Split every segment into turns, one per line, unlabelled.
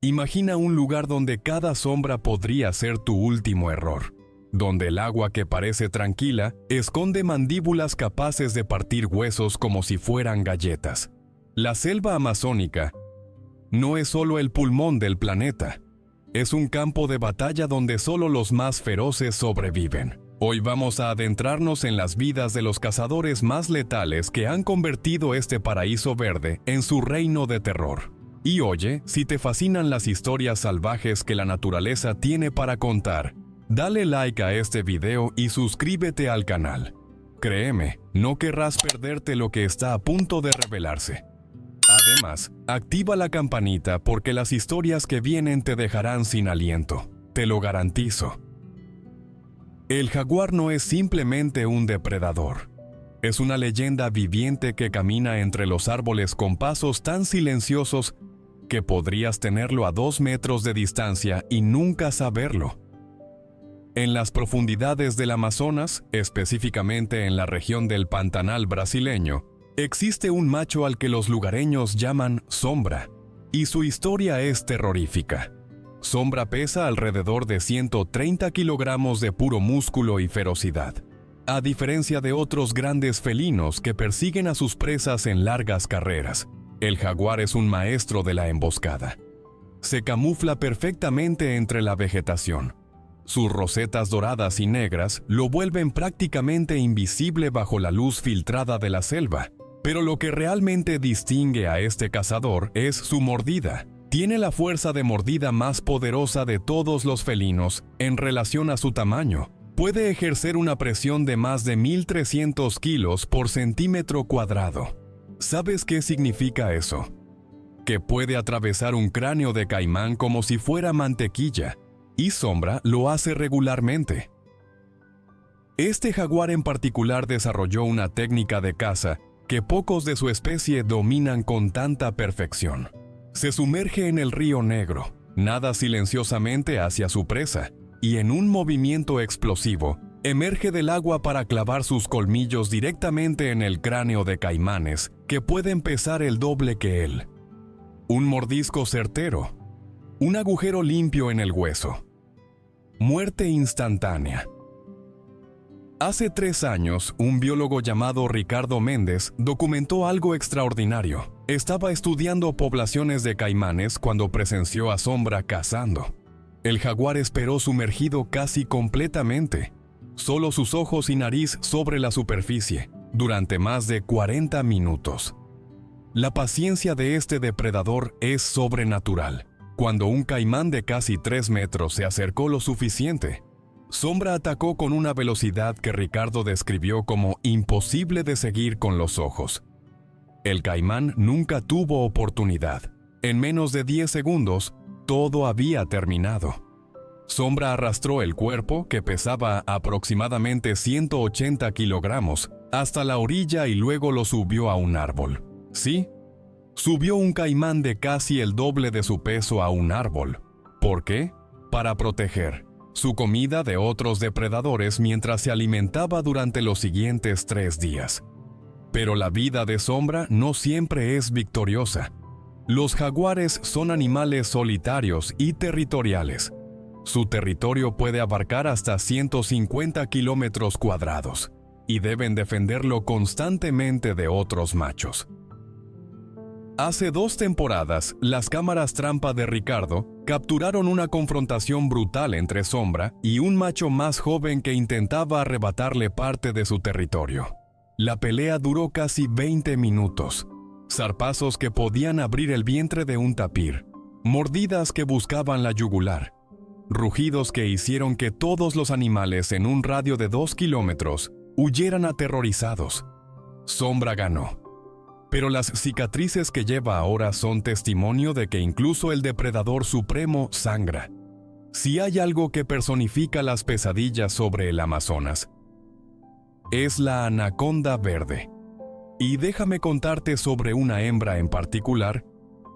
Imagina un lugar donde cada sombra podría ser tu último error, donde el agua que parece tranquila esconde mandíbulas capaces de partir huesos como si fueran galletas. La selva amazónica no es solo el pulmón del planeta, es un campo de batalla donde solo los más feroces sobreviven. Hoy vamos a adentrarnos en las vidas de los cazadores más letales que han convertido este paraíso verde en su reino de terror. Y oye, si te fascinan las historias salvajes que la naturaleza tiene para contar, dale like a este video y suscríbete al canal. Créeme, no querrás perderte lo que está a punto de revelarse. Además, activa la campanita porque las historias que vienen te dejarán sin aliento, te lo garantizo. El jaguar no es simplemente un depredador. Es una leyenda viviente que camina entre los árboles con pasos tan silenciosos que podrías tenerlo a 2 metros de distancia y nunca saberlo. En las profundidades del Amazonas, específicamente en la región del Pantanal brasileño, existe un macho al que los lugareños llaman Sombra, y su historia es terrorífica. Sombra pesa alrededor de 130 kilogramos de puro músculo y ferocidad. A diferencia de otros grandes felinos que persiguen a sus presas en largas carreras, el jaguar es un maestro de la emboscada. Se camufla perfectamente entre la vegetación. Sus rosetas doradas y negras lo vuelven prácticamente invisible bajo la luz filtrada de la selva. Pero lo que realmente distingue a este cazador es su mordida. Tiene la fuerza de mordida más poderosa de todos los felinos en relación a su tamaño. Puede ejercer una presión de más de 1.300 kilos por centímetro cuadrado. ¿Sabes qué significa eso? Que puede atravesar un cráneo de caimán como si fuera mantequilla, y Sombra lo hace regularmente. Este jaguar en particular desarrolló una técnica de caza que pocos de su especie dominan con tanta perfección. Se sumerge en el río Negro, nada silenciosamente hacia su presa, y en un movimiento explosivo, emerge del agua para clavar sus colmillos directamente en el cráneo de caimanes, que pueden pesar el doble que él. Un mordisco certero, un agujero limpio en el hueso. Muerte instantánea. Hace 3 años, un biólogo llamado Ricardo Méndez documentó algo extraordinario. Estaba estudiando poblaciones de caimanes cuando presenció a Sombra cazando. El jaguar esperó sumergido casi completamente, solo sus ojos y nariz sobre la superficie, durante más de 40 minutos. La paciencia de este depredador es sobrenatural. Cuando un caimán de casi 3 metros se acercó lo suficiente, Sombra atacó con una velocidad que Ricardo describió como imposible de seguir con los ojos. El caimán nunca tuvo oportunidad. En menos de 10 segundos, todo había terminado. Sombra arrastró el cuerpo, que pesaba aproximadamente 180 kilogramos, hasta la orilla y luego lo subió a un árbol. Sí, subió un caimán de casi el doble de su peso a un árbol. ¿Por qué? Para proteger su comida de otros depredadores mientras se alimentaba durante los siguientes 3 días. Pero la vida de Sombra no siempre es victoriosa. Los jaguares son animales solitarios y territoriales. Su territorio puede abarcar hasta 150 kilómetros cuadrados y deben defenderlo constantemente de otros machos. Hace 2 temporadas, las cámaras trampa de Ricardo capturaron una confrontación brutal entre Sombra y un macho más joven que intentaba arrebatarle parte de su territorio. La pelea duró casi 20 minutos. Zarpazos que podían abrir el vientre de un tapir, mordidas que buscaban la yugular, rugidos que hicieron que todos los animales en un radio de 2 kilómetros huyeran aterrorizados. Sombra ganó. Pero las cicatrices que lleva ahora son testimonio de que incluso el depredador supremo sangra. Si hay algo que personifica las pesadillas sobre el Amazonas, es la anaconda verde. Y déjame contarte sobre una hembra en particular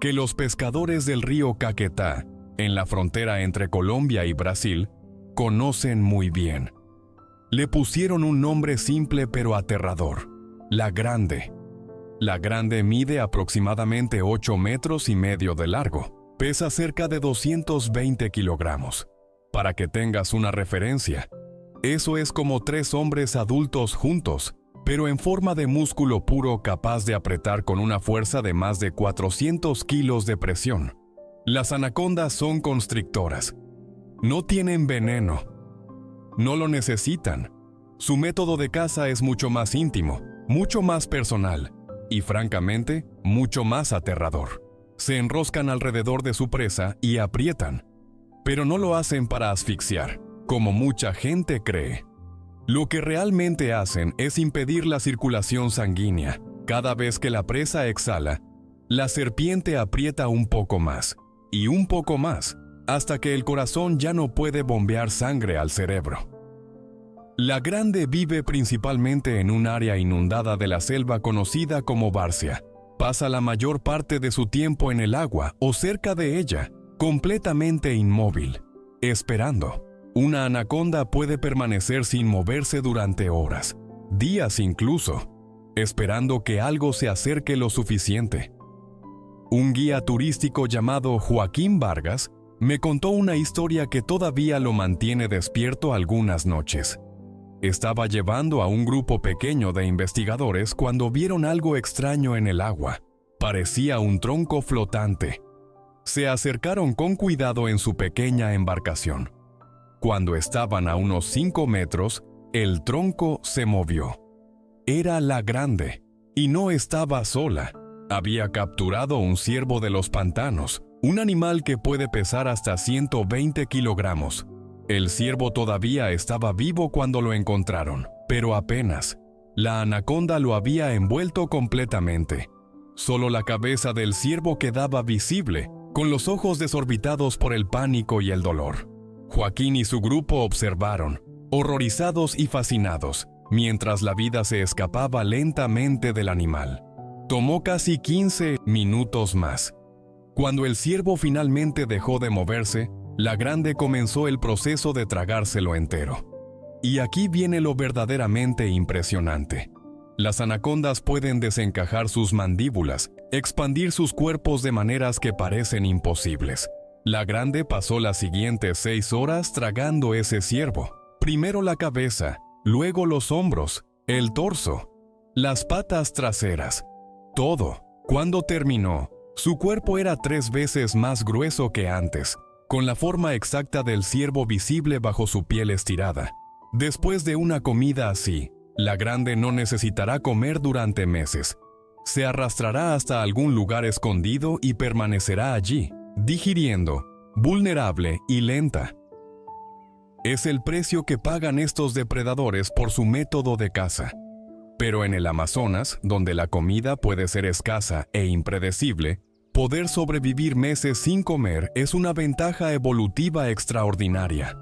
que los pescadores del río Caquetá, en la frontera entre Colombia y Brasil, conocen muy bien. Le pusieron un nombre simple pero aterrador: la Grande. La Grande mide aproximadamente 8,5 metros de largo. pesa cerca de 220 kilogramos. Para que tengas una referencia, eso es como 3 hombres adultos juntos, pero en forma de músculo puro capaz de apretar con una fuerza de más de 400 kilos de presión. Las anacondas son constrictoras. No tienen veneno. No lo necesitan. Su método de caza es mucho más íntimo, mucho más personal y, francamente, mucho más aterrador. Se enroscan alrededor de su presa y aprietan, pero no lo hacen para asfixiar, como mucha gente cree. Lo que realmente hacen es impedir la circulación sanguínea. Cada vez que la presa exhala, la serpiente aprieta un poco más, y un poco más, hasta que el corazón ya no puede bombear sangre al cerebro. La grande vive principalmente en un área inundada de la selva conocida como Barcia. Pasa la mayor parte de su tiempo en el agua o cerca de ella, completamente inmóvil, esperando. Una anaconda puede permanecer sin moverse durante horas, días incluso, esperando que algo se acerque lo suficiente. Un guía turístico llamado Joaquín Vargas me contó una historia que todavía lo mantiene despierto algunas noches. Estaba llevando a un grupo pequeño de investigadores cuando vieron algo extraño en el agua. Parecía un tronco flotante. Se acercaron con cuidado en su pequeña embarcación. Cuando estaban a unos 5 metros, el tronco se movió. Era la grande, y no estaba sola. Había capturado un ciervo de los pantanos, un animal que puede pesar hasta 120 kilogramos. El ciervo todavía estaba vivo cuando lo encontraron, pero apenas. La anaconda lo había envuelto completamente. Solo la cabeza del ciervo quedaba visible, con los ojos desorbitados por el pánico y el dolor. Joaquín y su grupo observaron, horrorizados y fascinados, mientras la vida se escapaba lentamente del animal. Tomó casi 15 minutos más. Cuando el ciervo finalmente dejó de moverse, la grande comenzó el proceso de tragárselo entero. Y aquí viene lo verdaderamente impresionante. Las anacondas pueden desencajar sus mandíbulas, expandir sus cuerpos de maneras que parecen imposibles. La grande pasó las siguientes 6 horas tragando ese ciervo. Primero la cabeza, luego los hombros, el torso, las patas traseras, todo. Cuando terminó, su cuerpo era 3 veces más grueso que antes, con la forma exacta del ciervo visible bajo su piel estirada. Después de una comida así, la grande no necesitará comer durante meses. Se arrastrará hasta algún lugar escondido y permanecerá allí, digiriendo, vulnerable y lenta. Es el precio que pagan estos depredadores por su método de caza. Pero en el Amazonas, donde la comida puede ser escasa e impredecible, poder sobrevivir meses sin comer es una ventaja evolutiva extraordinaria.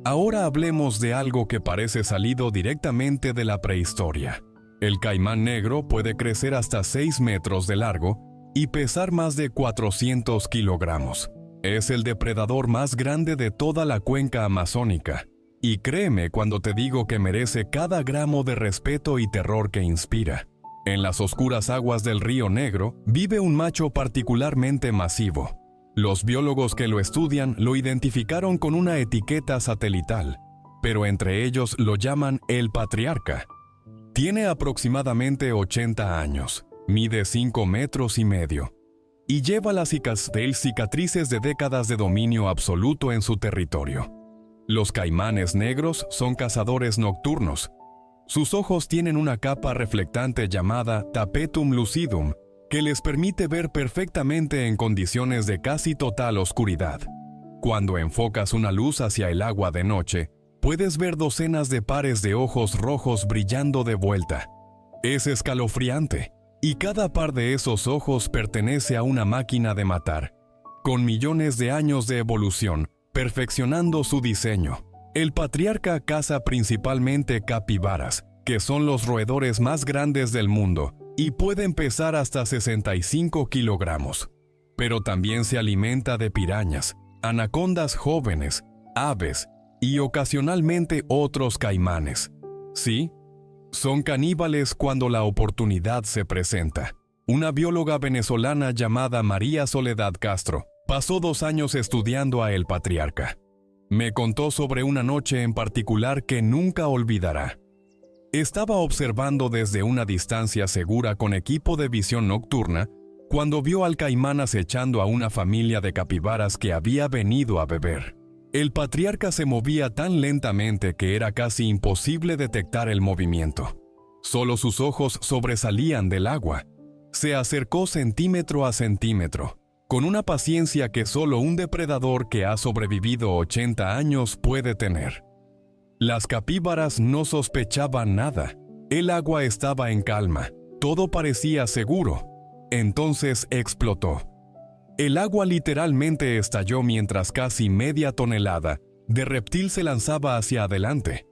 Ahora hablemos de algo que parece salido directamente de la prehistoria. El caimán negro puede crecer hasta 6 metros de largo y pesar más de 400 kilogramos. Es el depredador más grande de toda la cuenca amazónica. Y créeme cuando te digo que merece cada gramo de respeto y terror que inspira. En las oscuras aguas del Río Negro vive un macho particularmente masivo. Los biólogos que lo estudian lo identificaron con una etiqueta satelital, pero entre ellos lo llaman el patriarca. Tiene aproximadamente 80 años, mide 5 metros y medio, y lleva las cicatrices de décadas de dominio absoluto en su territorio. Los caimanes negros son cazadores nocturnos. Sus ojos tienen una capa reflectante llamada tapetum lucidum, que les permite ver perfectamente en condiciones de casi total oscuridad. Cuando enfocas una luz hacia el agua de noche, puedes ver docenas de pares de ojos rojos brillando de vuelta. Es escalofriante, y cada par de esos ojos pertenece a una máquina de matar, con millones de años de evolución, perfeccionando su diseño. El patriarca caza principalmente capibaras, que son los roedores más grandes del mundo, y pueden pesar hasta 65 kilogramos. Pero también se alimenta de pirañas, anacondas jóvenes, aves y ocasionalmente otros caimanes. Sí, son caníbales cuando la oportunidad se presenta. Una bióloga venezolana llamada María Soledad Castro pasó 2 años estudiando a El Patriarca. Me contó sobre una noche en particular que nunca olvidará. Estaba observando desde una distancia segura con equipo de visión nocturna cuando vio al caimán acechando a una familia de capibaras que había venido a beber. El Patriarca se movía tan lentamente que era casi imposible detectar el movimiento. Solo sus ojos sobresalían del agua. Se acercó centímetro a centímetro, con una paciencia que solo un depredador que ha sobrevivido 80 años puede tener. Las capíbaras no sospechaban nada. El agua estaba en calma. Todo parecía seguro. Entonces explotó. El agua literalmente estalló mientras casi media tonelada de reptil se lanzaba hacia adelante.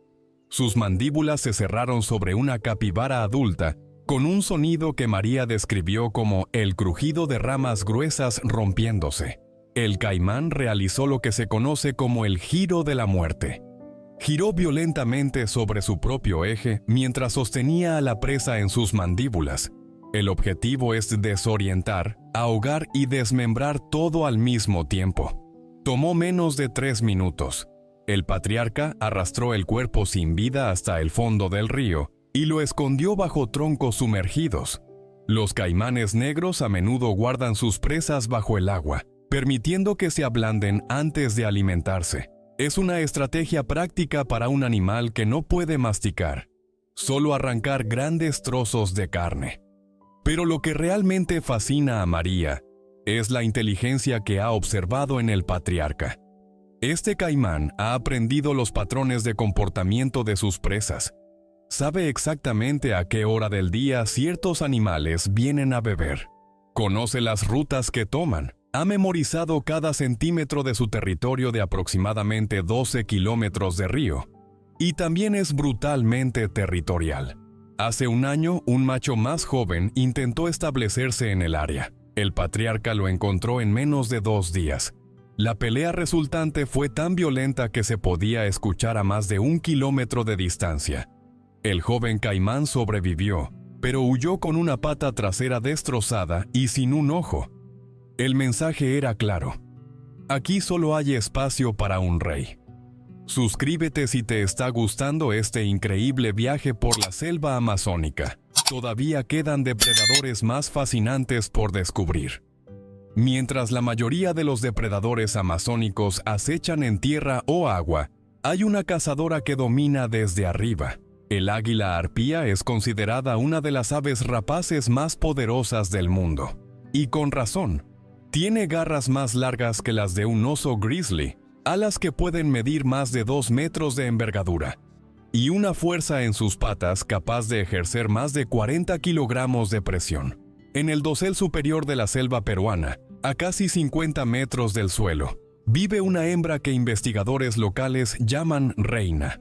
Sus mandíbulas se cerraron sobre una capibara adulta con un sonido que María describió como el crujido de ramas gruesas rompiéndose. El caimán realizó lo que se conoce como el giro de la muerte. Giró violentamente sobre su propio eje mientras sostenía a la presa en sus mandíbulas. El objetivo es desorientar, ahogar y desmembrar todo al mismo tiempo. Tomó menos de 3 minutos. El Patriarca arrastró el cuerpo sin vida hasta el fondo del río y lo escondió bajo troncos sumergidos. Los caimanes negros a menudo guardan sus presas bajo el agua, permitiendo que se ablanden antes de alimentarse. Es una estrategia práctica para un animal que no puede masticar, solo arrancar grandes trozos de carne. Pero lo que realmente fascina a María es la inteligencia que ha observado en el Patriarca. Este caimán ha aprendido los patrones de comportamiento de sus presas. Sabe exactamente a qué hora del día ciertos animales vienen a beber. Conoce las rutas que toman. Ha memorizado cada centímetro de su territorio de aproximadamente 12 kilómetros de río. Y también es brutalmente territorial. Hace un año, un macho más joven intentó establecerse en el área. El Patriarca lo encontró en menos de 2 días. La pelea resultante fue tan violenta que se podía escuchar a más de 1 kilómetro de distancia. El joven caimán sobrevivió, pero huyó con una pata trasera destrozada y sin un ojo. El mensaje era claro. Aquí solo hay espacio para un rey. Suscríbete si te está gustando este increíble viaje por la selva amazónica. Todavía quedan depredadores más fascinantes por descubrir. Mientras la mayoría de los depredadores amazónicos acechan en tierra o agua, hay una cazadora que domina desde arriba. El águila arpía es considerada una de las aves rapaces más poderosas del mundo. Y con razón. Tiene garras más largas que las de un oso grizzly, alas que pueden medir más de 2 metros de envergadura, y una fuerza en sus patas capaz de ejercer más de 40 kilogramos de presión. En el dosel superior de la selva peruana, a casi 50 metros del suelo, vive una hembra que investigadores locales llaman reina.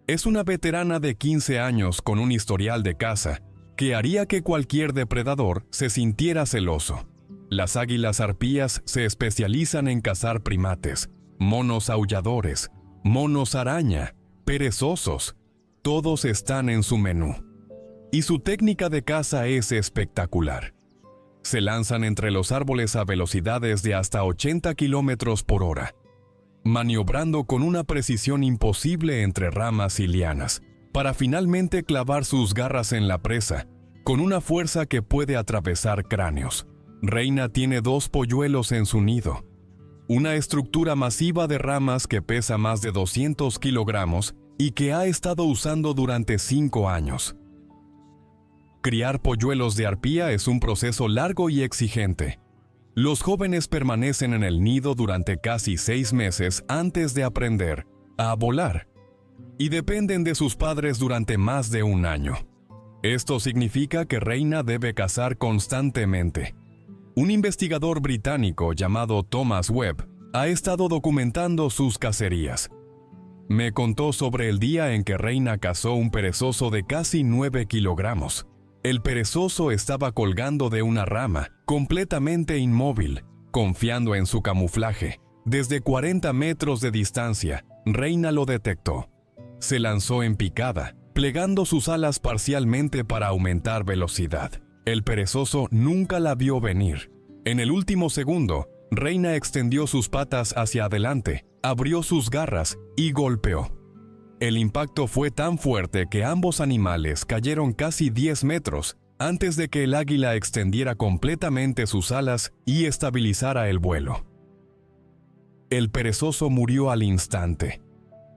Es una veterana de 15 años con un historial de caza que haría que cualquier depredador se sintiera celoso. Las águilas arpías se especializan en cazar primates, monos aulladores, monos araña, perezosos. Todos están en su menú. Y su técnica de caza es espectacular. Se lanzan entre los árboles a velocidades de hasta 80 kilómetros por hora, maniobrando con una precisión imposible entre ramas y lianas, para finalmente clavar sus garras en la presa, con una fuerza que puede atravesar cráneos. Reina tiene 2 polluelos en su nido, una estructura masiva de ramas que pesa más de 200 kilogramos y que ha estado usando durante 5 años. Criar polluelos de arpía es un proceso largo y exigente. Los jóvenes permanecen en el nido durante casi 6 meses antes de aprender a volar, y dependen de sus padres durante más de 1 año. Esto significa que Reina debe cazar constantemente. Un investigador británico llamado Thomas Webb ha estado documentando sus cacerías. Me contó sobre el día en que Reina cazó un perezoso de casi 9 kilogramos. El perezoso estaba colgando de una rama, completamente inmóvil, confiando en su camuflaje. Desde 40 metros de distancia, Reina lo detectó. Se lanzó en picada, plegando sus alas parcialmente para aumentar velocidad. El perezoso nunca la vio venir. En el último segundo, Reina extendió sus patas hacia adelante, abrió sus garras y golpeó. El impacto fue tan fuerte que ambos animales cayeron casi 10 metros antes de que el águila extendiera completamente sus alas y estabilizara el vuelo. El perezoso murió al instante.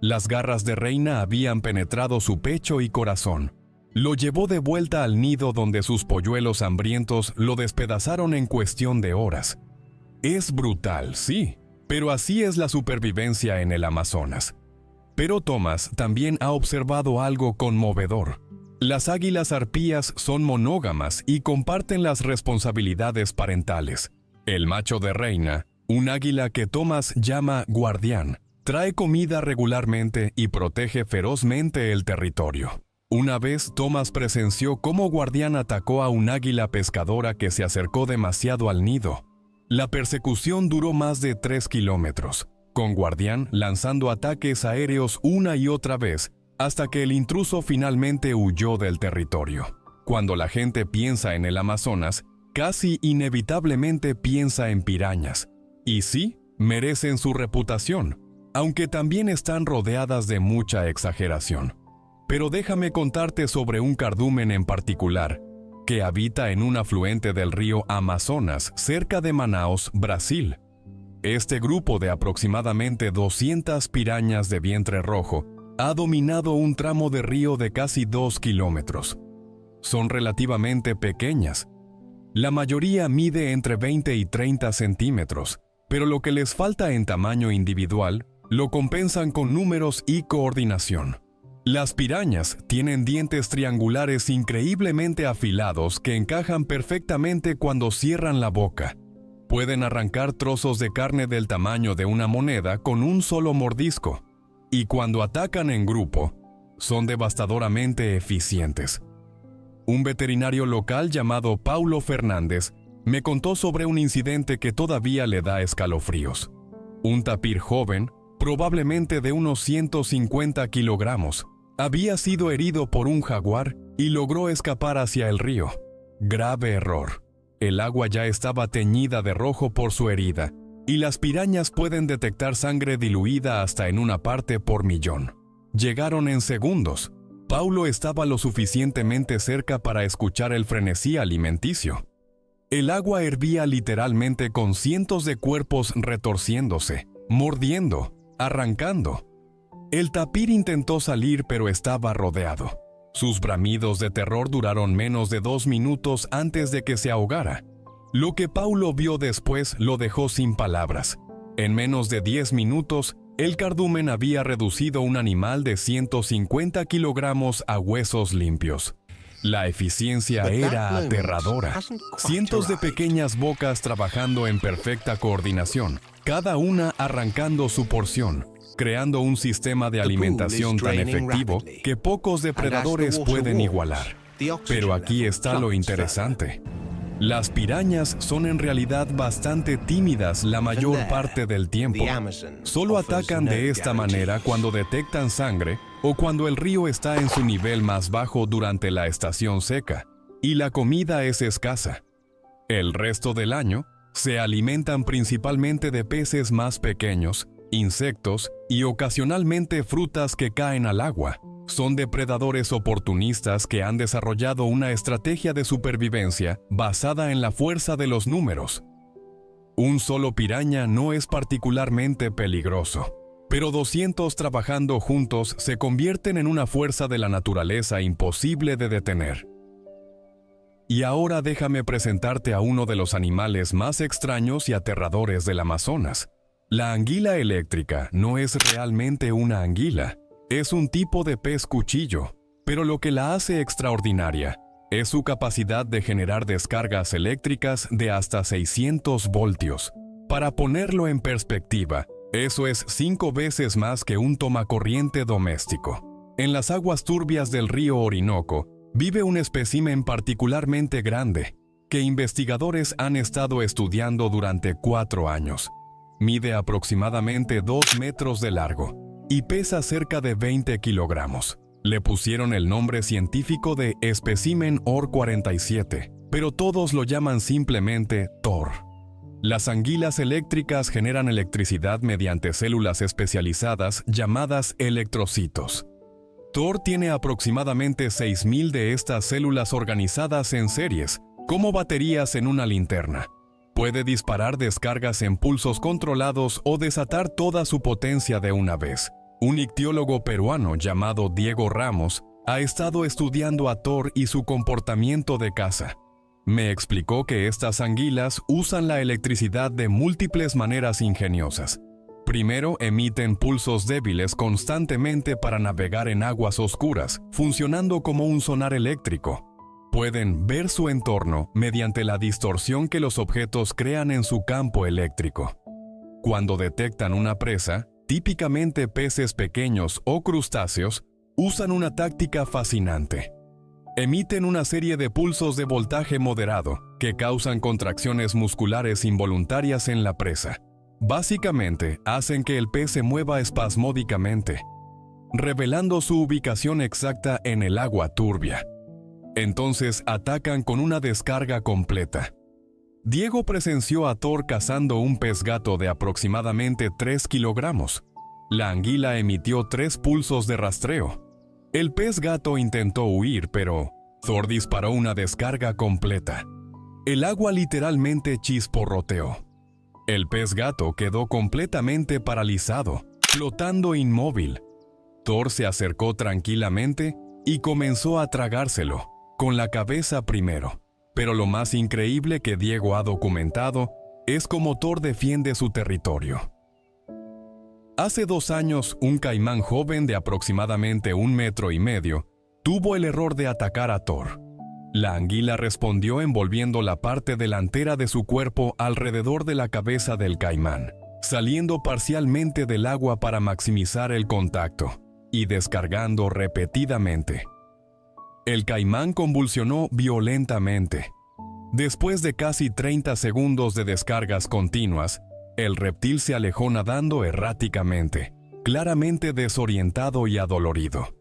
Las garras de Reina habían penetrado su pecho y corazón. Lo llevó de vuelta al nido donde sus polluelos hambrientos lo despedazaron en cuestión de horas. Es brutal, sí, pero así es la supervivencia en el Amazonas. Pero Thomas también ha observado algo conmovedor. Las águilas arpías son monógamas y comparten las responsabilidades parentales. El macho de Reina, un águila que Thomas llama guardián, trae comida regularmente y protege ferozmente el territorio. Una vez Thomas presenció cómo Guardián atacó a un águila pescadora que se acercó demasiado al nido. La persecución duró más de 3 kilómetros, con Guardián lanzando ataques aéreos una y otra vez, hasta que el intruso finalmente huyó del territorio. Cuando la gente piensa en el Amazonas, casi inevitablemente piensa en pirañas. Y sí, merecen su reputación, aunque también están rodeadas de mucha exageración. Pero déjame contarte sobre un cardumen en particular, que habita en un afluente del río Amazonas, cerca de Manaus, Brasil. Este grupo de aproximadamente 200 pirañas de vientre rojo ha dominado un tramo de río de casi 2 kilómetros. Son relativamente pequeñas. La mayoría mide entre 20 y 30 centímetros, pero lo que les falta en tamaño individual lo compensan con números y coordinación. Las pirañas tienen dientes triangulares increíblemente afilados que encajan perfectamente cuando cierran la boca. Pueden arrancar trozos de carne del tamaño de una moneda con un solo mordisco. Y cuando atacan en grupo, son devastadoramente eficientes. Un veterinario local llamado Paulo Fernández me contó sobre un incidente que todavía le da escalofríos. Un tapir joven, probablemente de unos 150 kilogramos, había sido herido por un jaguar y logró escapar hacia el río. Grave error. El agua ya estaba teñida de rojo por su herida, y las pirañas pueden detectar sangre diluida hasta en una parte por millón. Llegaron en segundos. Paulo estaba lo suficientemente cerca para escuchar el frenesí alimenticio. El agua hervía literalmente con cientos de cuerpos retorciéndose, mordiendo, arrancando. El tapir intentó salir, pero estaba rodeado. Sus bramidos de terror duraron menos de 2 minutos antes de que se ahogara. Lo que Paulo vio después lo dejó sin palabras. En menos de 10 minutos, el cardumen había reducido un animal de 150 kilogramos a huesos limpios. La eficiencia era aterradora. Cientos de pequeñas bocas trabajando en perfecta coordinación, cada una arrancando su porción, creando un sistema de alimentación tan efectivo que pocos depredadores pueden igualar. Pero aquí está lo interesante. Las pirañas son en realidad bastante tímidas la mayor parte del tiempo. Solo atacan de esta manera cuando detectan sangre o cuando el río está en su nivel más bajo durante la estación seca y la comida es escasa. El resto del año se alimentan principalmente de peces más pequeños, insectos y ocasionalmente frutas que caen al agua. Son depredadores oportunistas que han desarrollado una estrategia de supervivencia basada en la fuerza de los números. Un solo piraña no es particularmente peligroso, pero 200 trabajando juntos se convierten en una fuerza de la naturaleza imposible de detener. Y ahora déjame presentarte a uno de los animales más extraños y aterradores del Amazonas. La anguila eléctrica no es realmente una anguila. Es un tipo de pez cuchillo, pero lo que la hace extraordinaria es su capacidad de generar descargas eléctricas de hasta 600 voltios. Para ponerlo en perspectiva, eso es 5 veces más que un tomacorriente doméstico. En las aguas turbias del río Orinoco vive un espécimen particularmente grande que investigadores han estado estudiando durante 4 años. Mide aproximadamente 2 metros de largo y pesa cerca de 20 kilogramos. Le pusieron el nombre científico de espécimen OR 47. pero todos lo llaman simplemente Thor. Las anguilas eléctricas generan electricidad mediante células especializadas llamadas electrocitos. Thor tiene aproximadamente 6.000 de estas células organizadas en series, como baterías en una linterna. Puede disparar descargas en pulsos controlados o desatar toda su potencia de una vez. Un ictiólogo peruano llamado Diego Ramos ha estado estudiando a Thor y su comportamiento de caza. Me explicó que estas anguilas usan la electricidad de múltiples maneras ingeniosas. Primero, emiten pulsos débiles constantemente para navegar en aguas oscuras, funcionando como un sonar eléctrico. Pueden ver su entorno mediante la distorsión que los objetos crean en su campo eléctrico. Cuando detectan una presa, típicamente peces pequeños o crustáceos, usan una táctica fascinante. Emiten una serie de pulsos de voltaje moderado que causan contracciones musculares involuntarias en la presa. Básicamente, hacen que el pez se mueva espasmódicamente, revelando su ubicación exacta en el agua turbia. Entonces atacan con una descarga completa. Diego presenció a Thor cazando un pez gato de aproximadamente 3 kilogramos. La anguila emitió 3 pulsos de rastreo. El pez gato intentó huir, pero Thor disparó una descarga completa. El agua literalmente chisporroteó. El pez gato quedó completamente paralizado, flotando inmóvil. Thor se acercó tranquilamente y comenzó a tragárselo, con la cabeza primero. Pero lo más increíble que Diego ha documentado es cómo Thor defiende su territorio. Hace 2 años, un caimán joven de aproximadamente 1,5 metros tuvo el error de atacar a Thor. La anguila respondió envolviendo la parte delantera de su cuerpo alrededor de la cabeza del caimán, saliendo parcialmente del agua para maximizar el contacto y descargando repetidamente. El caimán convulsionó violentamente. Después de casi 30 segundos de descargas continuas, el reptil se alejó nadando erráticamente, claramente desorientado y adolorido.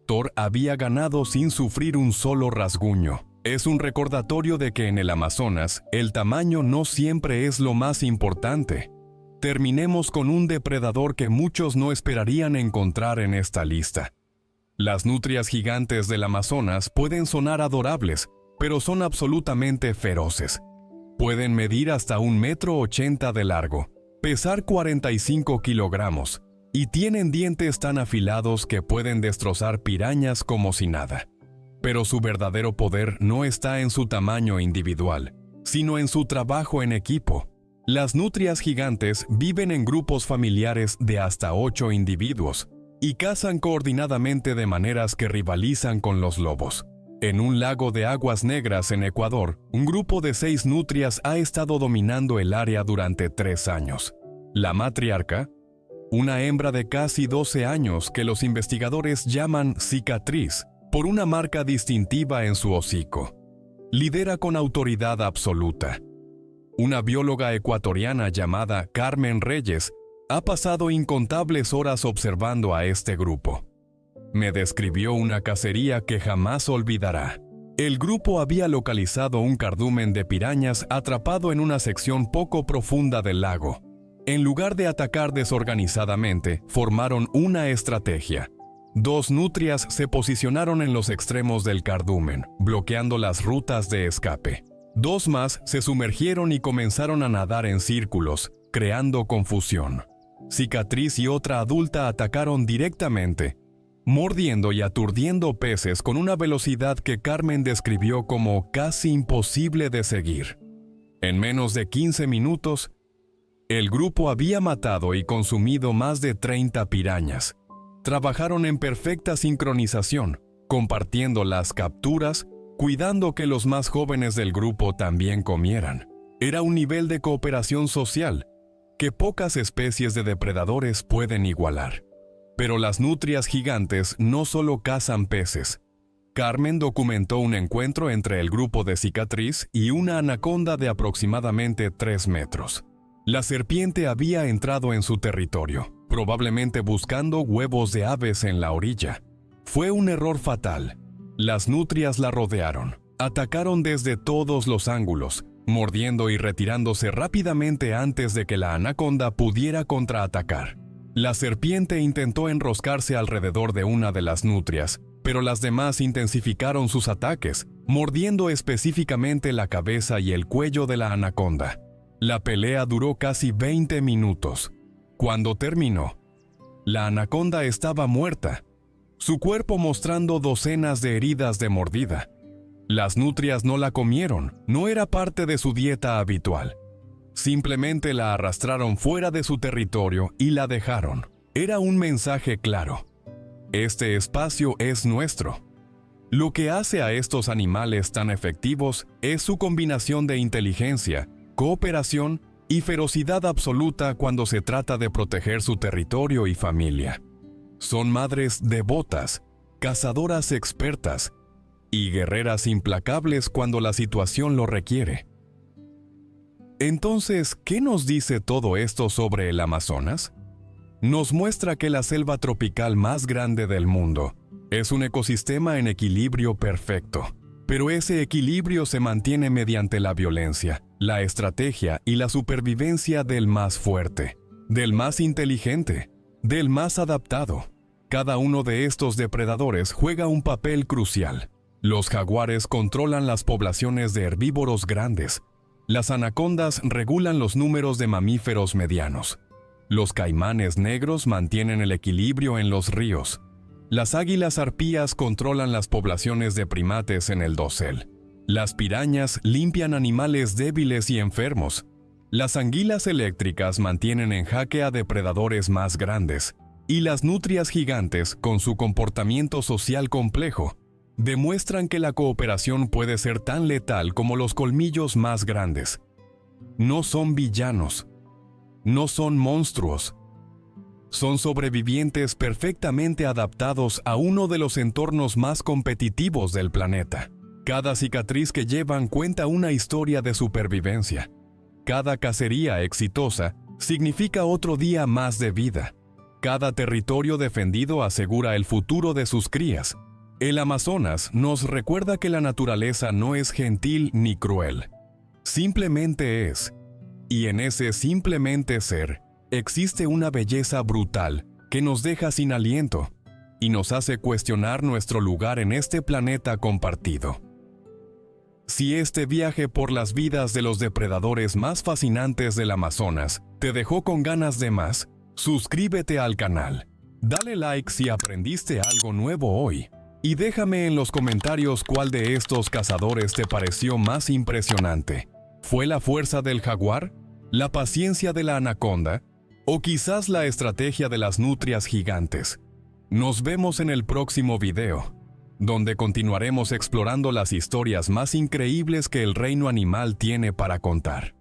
Thor había ganado sin sufrir un solo rasguño. Es un recordatorio de que en el Amazonas, el tamaño no siempre es lo más importante. Terminemos con un depredador que muchos no esperarían encontrar en esta lista. Las nutrias gigantes del Amazonas pueden sonar adorables, pero son absolutamente feroces. Pueden medir hasta 1,80 m de largo, pesar 45 kilogramos, y tienen dientes tan afilados que pueden destrozar pirañas como si nada. Pero su verdadero poder no está en su tamaño individual, sino en su trabajo en equipo. Las nutrias gigantes viven en grupos familiares de hasta 8 individuos y cazan coordinadamente de maneras que rivalizan con los lobos. En un lago de aguas negras en Ecuador, un grupo de 6 nutrias ha estado dominando el área durante 3 años. La matriarca, una hembra de casi 12 años que los investigadores llaman cicatriz, por una marca distintiva en su hocico, lidera con autoridad absoluta. Una bióloga ecuatoriana llamada Carmen Reyes ha pasado incontables horas observando a este grupo. Me describió una cacería que jamás olvidará. El grupo había localizado un cardumen de pirañas atrapado en una sección poco profunda del lago. En lugar de atacar desorganizadamente, formaron una estrategia. 2 nutrias se posicionaron en los extremos del cardumen, bloqueando las rutas de escape. 2 más se sumergieron y comenzaron a nadar en círculos, creando confusión. Cicatriz y otra adulta atacaron directamente, mordiendo y aturdiendo peces con una velocidad que Carmen describió como casi imposible de seguir. En menos de 15 minutos, el grupo había matado y consumido más de 30 pirañas. Trabajaron en perfecta sincronización, compartiendo las capturas, cuidando que los más jóvenes del grupo también comieran. Era un nivel de cooperación social que pocas especies de depredadores pueden igualar. Pero las nutrias gigantes no solo cazan peces. Carmen documentó un encuentro entre el grupo de cicatriz y una anaconda de aproximadamente 3 metros. La serpiente había entrado en su territorio, probablemente buscando huevos de aves en la orilla. Fue un error fatal. Las nutrias la rodearon, Atacaron desde todos los ángulos, mordiendo y retirándose rápidamente antes de que la anaconda pudiera contraatacar. La serpiente intentó enroscarse alrededor de una de las nutrias, pero las demás intensificaron sus ataques, mordiendo específicamente la cabeza y el cuello de la anaconda. La pelea duró casi 20 minutos. Cuando terminó, la anaconda estaba muerta, su cuerpo mostrando docenas de heridas de mordida. Las nutrias no la comieron, no era parte de su dieta habitual. Simplemente la arrastraron fuera de su territorio y la dejaron. Era un mensaje claro. Este espacio es nuestro. Lo que hace a estos animales tan efectivos es su combinación de inteligencia, cooperación y ferocidad absoluta cuando se trata de proteger su territorio y familia. Son madres devotas, cazadoras expertas y guerreras implacables cuando la situación lo requiere. Entonces, ¿qué nos dice todo esto sobre el Amazonas? Nos muestra que la selva tropical más grande del mundo es un ecosistema en equilibrio perfecto, pero ese equilibrio se mantiene mediante la violencia, la estrategia y la supervivencia del más fuerte, del más inteligente, del más adaptado. Cada uno de estos depredadores juega un papel crucial. Los jaguares controlan las poblaciones de herbívoros grandes. Las anacondas regulan los números de mamíferos medianos. Los caimanes negros mantienen el equilibrio en los ríos. Las águilas arpías controlan las poblaciones de primates en el dosel. Las pirañas limpian animales débiles y enfermos. Las anguilas eléctricas mantienen en jaque a depredadores más grandes. Y las nutrias gigantes, con su comportamiento social complejo, demuestran que la cooperación puede ser tan letal como los colmillos más grandes. No son villanos. No son monstruos. Son sobrevivientes perfectamente adaptados a uno de los entornos más competitivos del planeta. Cada cicatriz que llevan cuenta una historia de supervivencia. Cada cacería exitosa significa otro día más de vida. Cada territorio defendido asegura el futuro de sus crías. El Amazonas nos recuerda que la naturaleza no es gentil ni cruel. Simplemente es. Y en ese simplemente ser, existe una belleza brutal que nos deja sin aliento y nos hace cuestionar nuestro lugar en este planeta compartido. Si este viaje por las vidas de los depredadores más fascinantes del Amazonas te dejó con ganas de más, suscríbete al canal, dale like si aprendiste algo nuevo hoy y déjame en los comentarios cuál de estos cazadores te pareció más impresionante. ¿Fue la fuerza del jaguar? ¿La paciencia de la anaconda? ¿O quizás la estrategia de las nutrias gigantes? Nos vemos en el próximo video, donde continuaremos explorando las historias más increíbles que el reino animal tiene para contar.